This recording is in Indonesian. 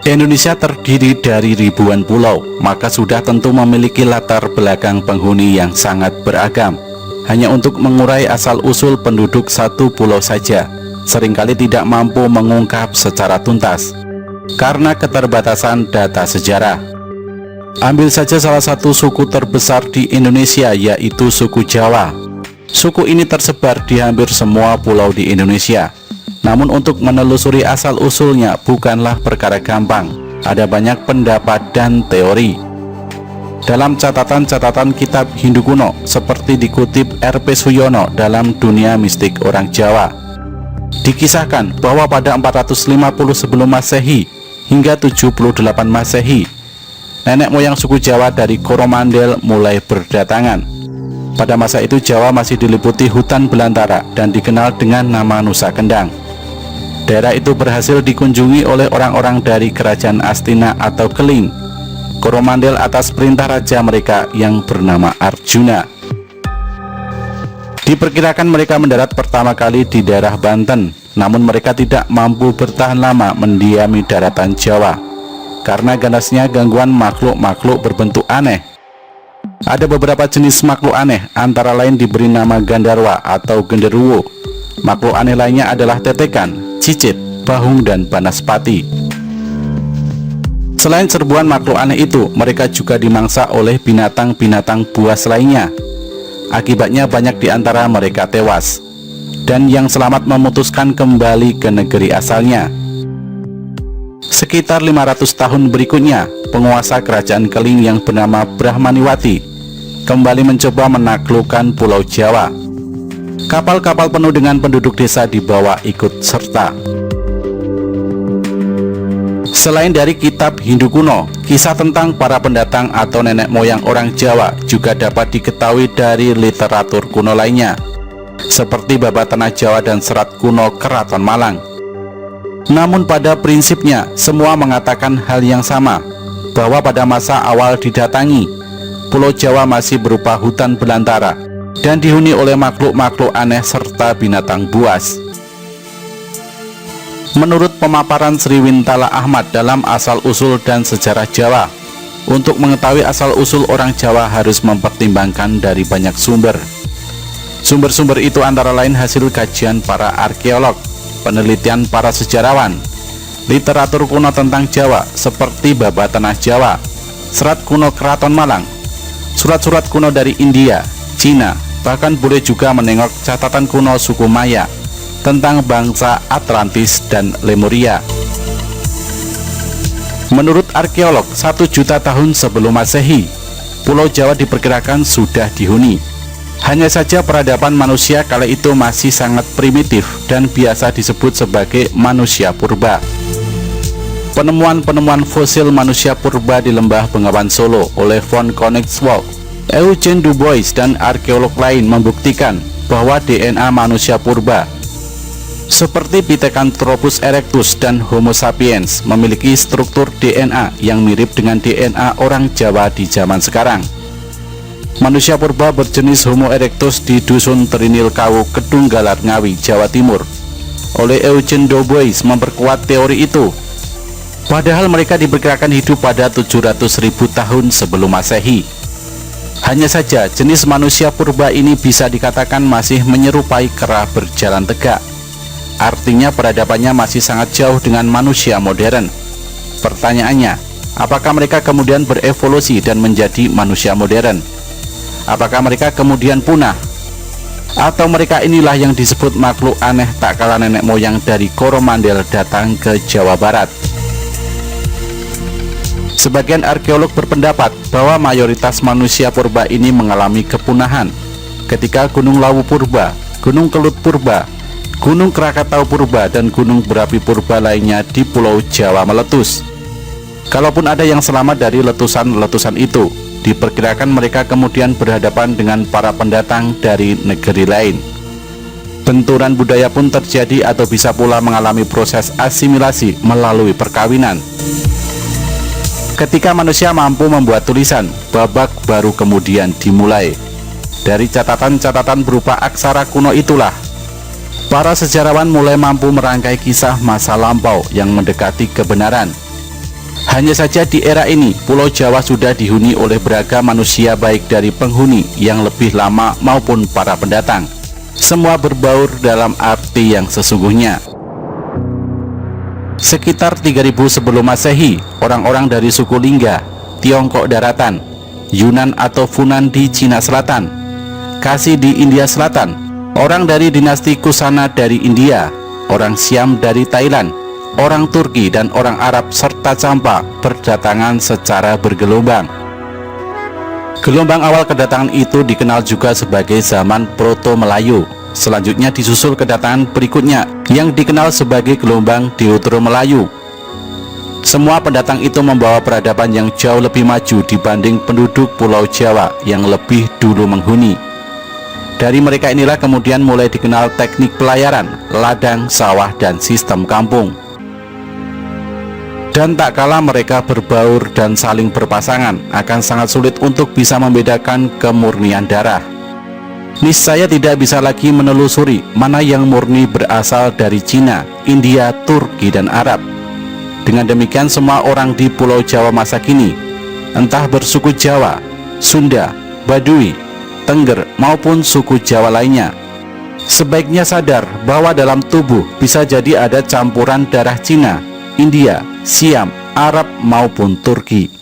Indonesia terdiri dari ribuan pulau, maka sudah tentu memiliki latar belakang penghuni yang sangat beragam. Hanya untuk mengurai asal-usul penduduk satu pulau saja, seringkali tidak mampu mengungkap secara tuntas, karena keterbatasan data sejarah. Ambil saja salah satu suku terbesar di Indonesia, yaitu suku Jawa. Suku ini tersebar di hampir semua pulau di Indonesia. Namun untuk menelusuri asal-usulnya bukanlah perkara gampang. Ada banyak pendapat dan teori. Dalam catatan-catatan kitab Hindu kuno, seperti dikutip R.P. Suyono dalam Dunia Mistik Orang Jawa, dikisahkan bahwa pada 450 sebelum Masehi hingga 78 Masehi, nenek moyang suku Jawa dari Coromandel mulai berdatangan. Pada masa itu Jawa masih diliputi hutan belantara dan dikenal dengan nama Nusa Kendang. Daerah itu berhasil dikunjungi oleh orang-orang dari kerajaan Astina atau Keling, Coromandel atas perintah raja mereka yang bernama Arjuna. Diperkirakan mereka mendarat pertama kali di daerah Banten, namun mereka tidak mampu bertahan lama mendiami daratan Jawa karena ganasnya gangguan makhluk-makhluk berbentuk aneh. Ada beberapa jenis makhluk aneh, antara lain diberi nama Gandarwa atau Genderuwo. Makhluk aneh lainnya adalah tetekan, cicit, bahung, dan banaspati. Selain serbuan makhluk aneh itu, mereka juga dimangsa oleh binatang-binatang buas lainnya. Akibatnya banyak di antara mereka tewas, dan yang selamat memutuskan kembali ke negeri asalnya. Sekitar 500 tahun berikutnya, penguasa kerajaan Keling yang bernama Brahmaniwati kembali mencoba menaklukkan Pulau Jawa. Kapal-kapal penuh dengan penduduk desa dibawa ikut serta. Selain dari kitab Hindu kuno, kisah tentang para pendatang atau nenek moyang orang Jawa juga dapat diketahui dari literatur kuno lainnya, seperti Babat Tanah Jawa dan Serat Kuno Keraton Malang. Namun pada prinsipnya, semua mengatakan hal yang sama, bahwa pada masa awal didatangi, Pulau Jawa masih berupa hutan belantara dan dihuni oleh makhluk-makhluk aneh serta binatang buas. Menurut pemaparan Sri Wintala Ahmad dalam Asal-Usul dan Sejarah Jawa, untuk mengetahui asal-usul orang Jawa harus mempertimbangkan dari banyak sumber. Sumber-sumber itu antara lain hasil kajian para arkeolog, penelitian para sejarawan, literatur kuno tentang Jawa seperti Babat Tanah Jawa, Serat Kuno Keraton Malang, surat-surat kuno dari India, Cina, bahkan boleh juga menengok catatan kuno suku Maya tentang bangsa Atlantis dan Lemuria. Menurut arkeolog, 1 juta tahun sebelum Masehi, Pulau Jawa diperkirakan sudah dihuni. Hanya saja peradaban manusia kala itu masih sangat primitif dan biasa disebut sebagai manusia purba. Penemuan-penemuan fosil manusia purba di lembah Bengawan Solo oleh von Koenigswald, Eugene Du Bois, dan arkeolog lain membuktikan bahwa DNA manusia purba seperti Pithecanthropus erectus dan Homo sapiens memiliki struktur DNA yang mirip dengan DNA orang Jawa di zaman sekarang. Manusia purba berjenis Homo erectus di Dusun Trinil Kawu, Kedunggalar, Ngawi, Jawa Timur oleh Eugene Du Bois memperkuat teori itu. Padahal mereka diperkirakan hidup pada 700.000 tahun sebelum Masehi. Hanya saja jenis manusia purba ini bisa dikatakan masih menyerupai kera berjalan tegak. Artinya peradabannya masih sangat jauh dengan manusia modern. Pertanyaannya, apakah mereka kemudian berevolusi dan menjadi manusia modern? Apakah mereka kemudian punah? Atau mereka inilah yang disebut makhluk aneh tak kalah nenek moyang dari Coromandel datang ke Jawa Barat? Sebagian arkeolog berpendapat bahwa mayoritas manusia purba ini mengalami kepunahan ketika Gunung Lawu Purba, Gunung Kelut Purba, Gunung Krakatau Purba, dan gunung berapi purba lainnya di Pulau Jawa meletus. Kalaupun ada yang selamat dari letusan-letusan itu, diperkirakan mereka kemudian berhadapan dengan para pendatang dari negeri lain. Benturan budaya pun terjadi atau bisa pula mengalami proses asimilasi melalui perkawinan. Ketika manusia mampu membuat tulisan, babak baru kemudian dimulai. Dari catatan-catatan berupa aksara kuno itulah, para sejarawan mulai mampu merangkai kisah masa lampau yang mendekati kebenaran. Hanya saja di era ini, Pulau Jawa sudah dihuni oleh beragam manusia baik dari penghuni yang lebih lama maupun para pendatang. Semua berbaur dalam arti yang sesungguhnya. Sekitar 3000 sebelum Masehi, orang-orang dari suku Lingga, Tiongkok Daratan, Yunan atau Funan di Cina Selatan, Khasi di India Selatan, orang dari dinasti Kusana dari India, orang Siam dari Thailand, orang Turki dan orang Arab serta Campa berdatangan secara bergelombang. Gelombang awal kedatangan itu dikenal juga sebagai zaman Proto-Melayu. Selanjutnya disusul kedatangan berikutnya yang dikenal sebagai gelombang Deutero-Melayu. Semua pendatang itu membawa peradaban yang jauh lebih maju dibanding penduduk Pulau Jawa yang lebih dulu menghuni. Dari mereka inilah kemudian mulai dikenal teknik pelayaran, ladang, sawah, dan sistem kampung. Dan tak kala mereka berbaur dan saling berpasangan, akan sangat sulit untuk bisa membedakan kemurnian darah. Niscaya tidak bisa lagi menelusuri mana yang murni berasal dari Cina, India, Turki, dan Arab. Dengan demikian semua orang di Pulau Jawa masa kini, entah bersuku Jawa, Sunda, Baduy, Tengger, maupun suku Jawa lainnya, sebaiknya sadar bahwa dalam tubuh bisa jadi ada campuran darah Cina, India, Siam, Arab maupun Turki.